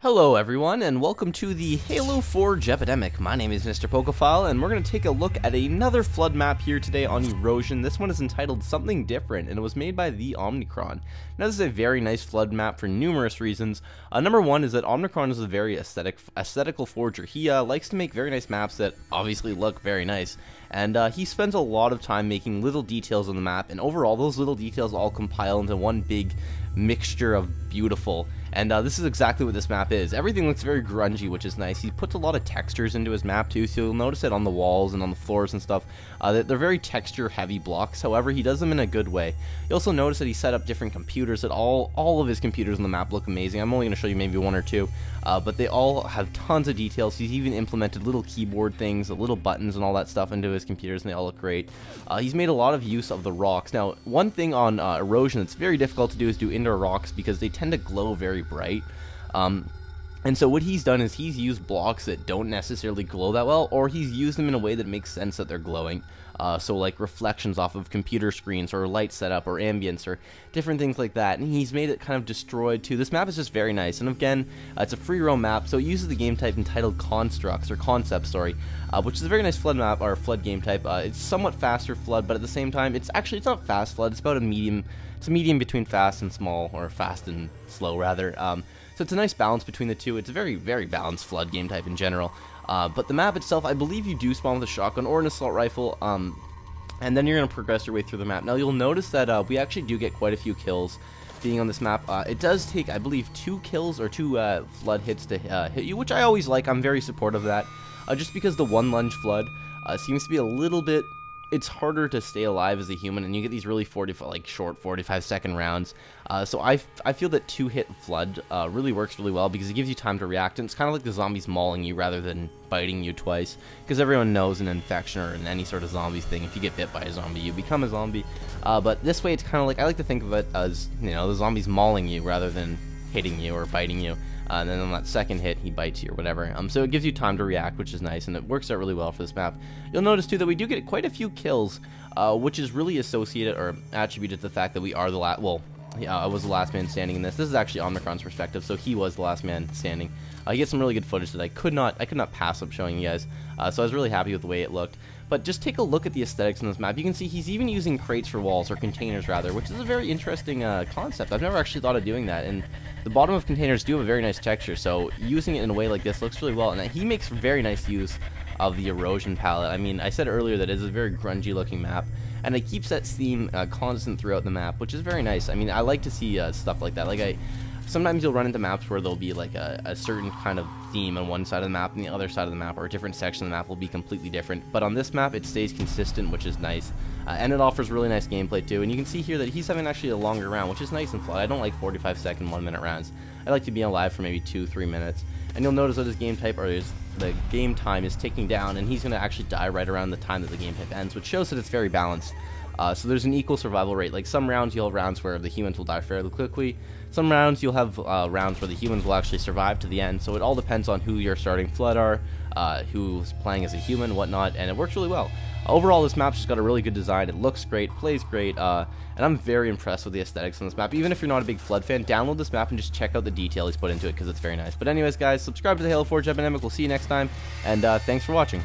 Hello everyone, and welcome to the Halo 4 Epidemic. My name is Mr. Pokephile, and we're going to take a look at another flood map here today on Erosion. This one is entitled Something Different, and it was made by the Omnicron. Now this is a very nice flood map for numerous reasons. Number one is that Omnicron is a very aesthetical forger. He likes to make very nice maps that obviously look very nice, and he spends a lot of time making little details on the map, and overall those little details all compile into one big mixture of beautiful. And this is exactly what this map is. Everything looks very grungy, which is nice. He puts a lot of textures into his map too, so you'll notice it on the walls and on the floors and stuff. They're very texture-heavy blocks. However, he does them in a good way. You also notice that he set up different computers. That all of his computers on the map look amazing. I'm only going to show you maybe one or two, but they all have tons of details. He's even implemented little keyboard things, little buttons, and all that stuff into his computers, and they all look great. He's made a lot of use of the rocks. Now, one thing on Erosion that's very difficult to do is do indoor rocks because they tend to glow very bright. And so what he's done is he's used blocks that don't necessarily glow that well, or he's used them in a way that makes sense that they're glowing. So like reflections off of computer screens, or light setup, or ambience, or different things like that. And he's made it kind of destroyed too. This map is just very nice. And again, it's a free roam map, so it uses the game type entitled Constructs, or Concept, sorry, which is a very nice flood map, or flood game type. It's somewhat faster flood, but at the same time, it's not fast flood. It's about a medium. It's a medium between fast and small, or fast and slow rather. So it's a nice balance between the two. It's a very, very balanced flood game type in general. But the map itself, I believe you do spawn with a shotgun or an assault rifle, and then you're going to progress your way through the map. Now you'll notice that we actually do get quite a few kills being on this map. It does take, I believe, 2 kills or 2 flood hits to hit you, which I always like. I'm very supportive of that, just because the one lunge flood seems to be a little bit... It's harder to stay alive as a human, and you get these really short 45-second rounds. So I feel that 2-hit flood really works really well because it gives you time to react, and it's kind of like the zombies mauling you rather than biting you twice. Because everyone knows an infection or in any sort of zombie thing, if you get bit by a zombie, you become a zombie. But this way, it's kind of like, I like to think of it as, you know, the zombies mauling you rather than hitting you or biting you. And then on that second hit, he bites you or whatever. So it gives you time to react, which is nice, and it works out really well for this map. You'll notice too that we do get quite a few kills, which is really associated or attributed to the fact that we are the last. Well, yeah, I was the last man standing in this. This is actually Omnicron's perspective, so he was the last man standing. You get some really good footage that I could not pass up showing you guys. So I was really happy with the way it looked. But just take a look at the aesthetics in this map. You can see he's even using crates for walls, or containers rather, which is a very interesting concept. I've never actually thought of doing that, and the bottom of containers do have a very nice texture, so using it in a way like this looks really well, and he makes very nice use of the erosion palette. I mean, I said earlier that it is a very grungy looking map, and it keeps that theme constant throughout the map, which is very nice. I mean, I like to see stuff like that. Sometimes you'll run into maps where there'll be like a certain kind of theme on one side of the map, and the other side of the map, or a different section of the map will be completely different. But on this map, it stays consistent, which is nice. And it offers really nice gameplay too. And you can see here that he's having actually a longer round, which is nice and flood. I don't like 45-second, 1-minute rounds. I like to be alive for maybe 2-3 minutes. And you'll notice that his game type, or the game time is ticking down, and he's going to actually die right around the time that the game type ends, which shows that it's very balanced. So there's an equal survival rate. Like some rounds you'll have rounds where the humans will die fairly quickly. Some rounds you'll have rounds where the humans will actually survive to the end. So it all depends on who your starting flood are, who's playing as a human, whatnot, and it works really well. Overall, this map's just got a really good design. It looks great, plays great, and I'm very impressed with the aesthetics on this map. Even if you're not a big flood fan, download this map and just check out the detail he's put into it because it's very nice. But anyways, guys, subscribe to the Halo 4 Epidemic. We'll see you next time, and thanks for watching.